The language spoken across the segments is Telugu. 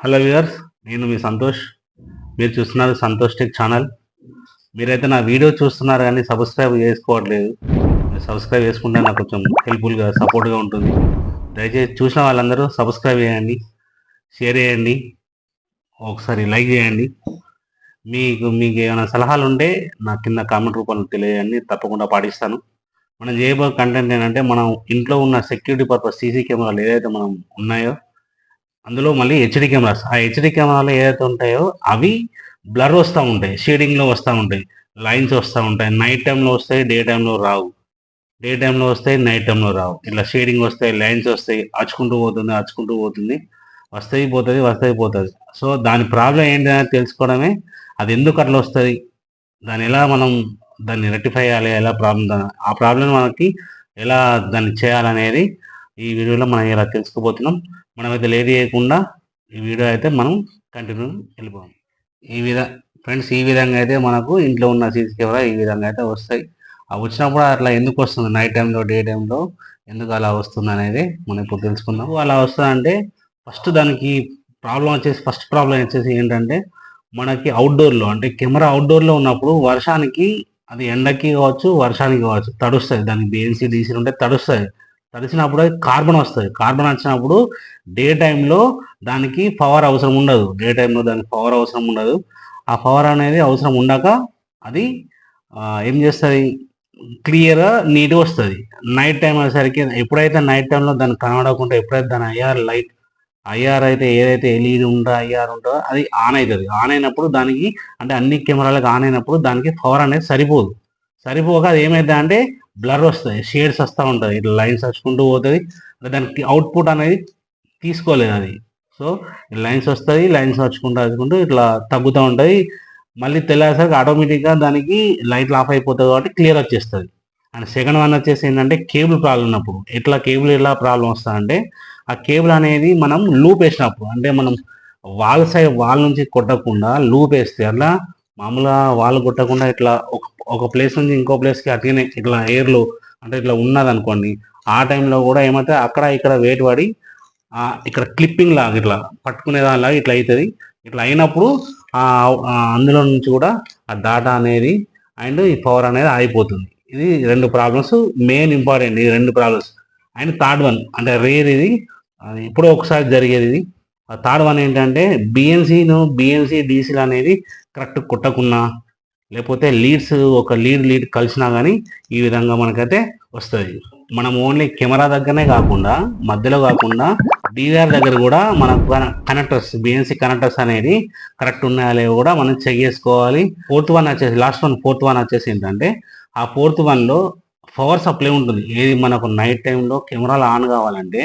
హలో వ్యూవర్స్, నేను మీ సంతోష్. మీరు చూస్తున్నారు సంతోష్ టెక్ ఛానల్. మీరైతే నా వీడియో చూస్తున్నారు కానీ సబ్స్క్రైబ్ చేసుకోవట్లేదు. మీరు సబ్స్క్రైబ్ చేసుకుంటే నాకు కొంచెం హెల్ప్ఫుల్గా సపోర్ట్గా ఉంటుంది. దయచేసి చూసిన వాళ్ళందరూ సబ్స్క్రైబ్ చేయండి, షేర్ చేయండి, ఒకసారి లైక్ చేయండి. మీకు ఏమైనా సలహాలు ఉంటే నా కింద కామెంట్ రూపంలో తెలియజేయండి, తప్పకుండా పాటిస్తాను. మనం చేయబోయే కంటెంట్ ఏంటంటే, మనం ఇంట్లో ఉన్న సెక్యూరిటీ పర్పస్ సీసీ కెమెరాలు ఏదైతే మనం ఉన్నాయో అందులో మళ్ళీ హెచ్డి కెమెరాస్, ఆ హెచ్డి కెమెరాలు ఏదైతే ఉంటాయో అవి బ్లర్ వస్తూ ఉంటాయి, షేడింగ్లో వస్తూ ఉంటాయి, లైన్స్ వస్తూ ఉంటాయి. నైట్ టైంలో వస్తాయి, డే టైంలో రావు. డే టైంలో వస్తాయి, నైట్ టైంలో రావు. ఇట్లా షేడింగ్ వస్తాయి, లైన్స్ వస్తాయి, అచ్చుకుంటూ పోతుంది, వస్తాయి పోతుంది, వస్తాయి పోతుంది. సో దాని ప్రాబ్లం ఏంటి అనేది తెలుసుకోవడమే. అది ఎందుకు అట్లా వస్తుంది, దాన్ని ఎలా మనం దాన్ని రెక్టిఫై చేయాలి, ఎలా ఆ ప్రాబ్లం మనకి ఎలా దాన్ని చేయాలనేది ఈ వీడియోలో మనం ఇలా తెలుసుకోబోతున్నాం. మనమైతే లేట్ చేయకుండా ఈ వీడియో అయితే మనం కంటిన్యూ వెళ్ళిపోతాం. ఫ్రెండ్స్, ఈ విధంగా అయితే మనకు ఇంట్లో ఉన్న సీసీ కెమెరా ఈ విధంగా అయితే వస్తాయి. అవి వచ్చినప్పుడు అట్లా ఎందుకు వస్తుంది, నైట్ టైంలో డే టైంలో ఎందుకు అలా వస్తుంది అనేది మనం ఇప్పుడు తెలుసుకుందాం. అలా వస్తుందంటే దానికి ఫస్ట్ ప్రాబ్లం వచ్చేసి ఏంటంటే, మనకి అవుట్డోర్లో అంటే కెమెరా అవుట్డోర్లో ఉన్నప్పుడు వర్షానికి, అది ఎండకి కావచ్చు వర్షానికి కావచ్చు, తడుస్తుంది. దానికి బిఎన్సీ డీసీ ఉంటే తడుస్తుంది. తడిసినప్పుడు అది కార్బన్ వస్తుంది. కార్బన్ వచ్చినప్పుడు డే టైంలో దానికి పవర్ అవసరం ఉండదు. ఆ పవర్ అనేది అవసరం ఉండక అది ఏం చేస్తుంది, క్లియర్గా నీట్గా వస్తుంది. నైట్ టైం వచ్చేసరికి ఎప్పుడైతే నైట్ టైంలో దాన్ని కనబడకుండా, ఎప్పుడైతే దాని ఐఆర్ అయితే ఏదైతే ఎల్ఈడి ఐఆర్ ఉంటుందో అది ఆన్ అవుతుంది. ఆన్ అయినప్పుడు దానికి, అంటే అన్ని కెమెరాలకు ఆన్ అయినప్పుడు దానికి పవర్ అనేది సరిపోక అది ఏమైంది అంటే బ్లర్ వస్తుంది, షేడ్స్ వస్తూ ఉంటుంది, ఇట్లా లైన్స్ వచ్చుకుంటూ పోతుంది. దానికి అవుట్పుట్ అనేది తీసుకోలేదు అది. సో లైన్స్ వస్తుంది, లైన్స్ వచ్చుకుంటూ ఇట్లా తగ్గుతూ ఉంటుంది. మళ్ళీ తెల్లారేసరికి ఆటోమేటిక్గా దానికి లైట్లు ఆఫ్ అయిపోతుంది కాబట్టి క్లియర్ వచ్చేస్తుంది. అండ్ సెకండ్ వన్ వచ్చేసి ఏంటంటే, కేబుల్ ప్రాబ్లం ఉన్నప్పుడు. కేబుల్ ఎలా ప్రాబ్లం వస్తుందంటే, ఆ కేబుల్ అనేది మనం లూప్ వేసినప్పుడు, అంటే మనం వాల్ నుంచి కొట్టకుండా లూప్ వేస్తే, అట్లా మామూలుగా వాల్ కొట్టకుండా ఇట్లా ఒక ప్లేస్ నుంచి ఇంకో ప్లేస్కి అట్లనే ఇట్లా ఎయిర్లో అంటే ఇట్లా ఉన్నదనుకోండి, ఆ టైంలో కూడా ఏమైతే అక్కడ ఇక్కడ వెయిట్ పడి ఇక్కడ క్లిప్పింగ్ లాగా ఇట్లా పట్టుకునే దానిలాగా ఇట్లా అవుతుంది. ఇట్లా అయినప్పుడు అందులో నుంచి కూడా ఆ డాటా అనేది అండ్ ఈ పవర్ అనేది ఆగిపోతుంది. ఇది రెండు ప్రాబ్లమ్స్, మెయిన్ ఇంపార్టెంట్ ఈ రెండు ప్రాబ్లమ్స్. అండ్ థర్డ్ వన్ అంటే రేర్, ఇది ఎప్పుడో ఒకసారి జరిగేది. ఇది థర్డ్ వన్ ఏంటంటే, బిఎన్సీ డీసీలు అనేది కరెక్ట్ కొట్టకున్నా, లేకపోతే ఒక లీడ్ కలిసినా కానీ ఈ విధంగా మనకైతే వస్తుంది. మనం ఓన్లీ కెమెరా దగ్గరనే కాకుండా, మధ్యలో కాకుండా డివిఆర్ దగ్గర కూడా మనకు కనెక్టర్స్, బిఎన్సీ కనెక్టర్స్ అనేది కరెక్ట్ ఉన్నాయా లేవో కూడా మనం చెక్ చేసుకోవాలి. ఫోర్త్ వన్ వచ్చేసి ఏంటంటే, ఆ ఫోర్త్ వన్లో పవర్ సప్లై ఉంటుంది. ఏది మనకు నైట్ టైంలో కెమెరాలు ఆన్ కావాలంటే,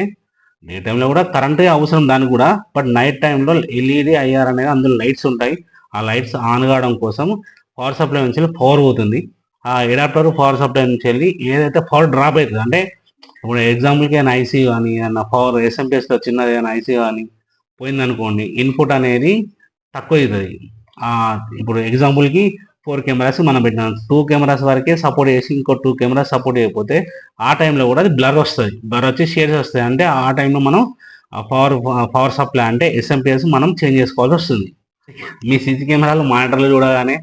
డే టైంలో కూడా కరెంటే అవసరం దానికి కూడా, బట్ నైట్ టైంలో ఎల్ఈడి ఐఆర్ అనేది అందులో లైట్స్ ఉంటాయి. ఆ లైట్స్ ఆన్ కావడం కోసం పవర్ సప్లై నుంచి పవర్ పోతుంది. ఆ ఎడాప్టర్ పవర్ సప్లై నుంచి వెళ్ళి ఏదైతే పవర్ డ్రాప్ అవుతుంది అంటే, ఇప్పుడు ఎగ్జాంపుల్కి ఏమైనా ఐసీ కానీ, ఏమన్నా పవర్ ఎస్ఎంపిఎస్లో చిన్నది ఏమైనా ఐసీ కానీ పోయిందనుకోండి, ఇన్పుట్ అనేది తక్కువ అవుతుంది. ఇప్పుడు ఎగ్జాంపుల్కి 4 కెమెరాస్ మనం పెట్టినాం, 2 కెమెరాస్ వరకే సపోర్ట్ చేసి ఇంకో 2 కెమెరాస్ సపోర్ట్ చేయకపోతే ఆ టైంలో కూడా అది బ్లర్ వచ్చి షేడ్స్ వస్తాయి. అంటే ఆ టైంలో మనం పవర్ సప్లై అంటే ఎస్ఎంపిఎస్ మనం చేంజ్ చేసుకోవాల్సి వస్తుంది. మీ సీసీ కెమెరాలు మానిటర్లు చూడగానే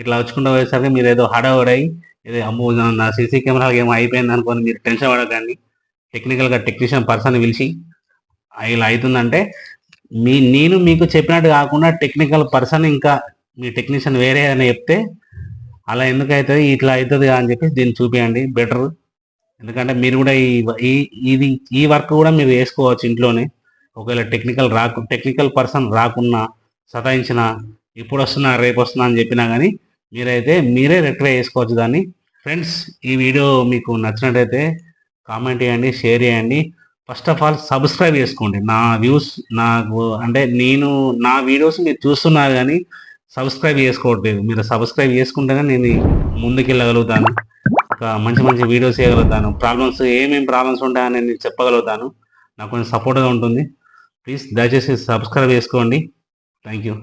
ఇట్లా వచ్చుకుంటూ పోయేసరికి మీరు ఏదో హడావుడై, ఏదో అమ్మో నా సీసీ కెమెరాకి ఏమో అయిపోయింది అనుకోని మీరు టెన్షన్ పడకండి. టెక్నిషియన్ పర్సన్ పిలిచి ఇలా అవుతుందంటే, నేను మీకు చెప్పినట్టు కాకుండా టెక్నికల్ పర్సన్, ఇంకా మీ టెక్నీషియన్ వేరే అని చెప్తే అలా ఎందుకు అవుతుంది, ఇట్లా అవుతుంది అని చెప్పి దీన్ని చూపించండి బెటర్. ఎందుకంటే మీరు కూడా ఈ వర్క్ కూడా మీరు వేసుకోవచ్చు ఇంట్లోనే. ఒకవేళ టెక్నికల్ పర్సన్ రాకున్నా, సతాయించిన, ఇప్పుడు వస్తున్నా రేపు వస్తున్నా అని చెప్పినా కానీ మీరే రెక్టిఫై చేసుకోవచ్చు దాన్ని. ఫ్రెండ్స్, ఈ వీడియో మీకు నచ్చినట్టయితే కామెంట్ చేయండి, షేర్ చేయండి. ఫస్ట్ ఆఫ్ ఆల్ సబ్స్క్రైబ్ చేసుకోండి. నా వీడియోస్ మీరు చూస్తున్నారు కానీ సబ్స్క్రైబ్ చేసుకోవట్లేదు. మీరు సబ్స్క్రైబ్ చేసుకుంటేనే నేను ముందుకు వెళ్ళగలుగుతాను, ఇంకా మంచి వీడియోస్ చేయగలుగుతాను. ఏమేమి ప్రాబ్లమ్స్ ఉంటాయని నేను చెప్పగలుగుతాను. నాకు కొంచెం సపోర్ట్గా ఉంటుంది. ప్లీజ్ దయచేసి సబ్స్క్రైబ్ చేసుకోండి. Thank you.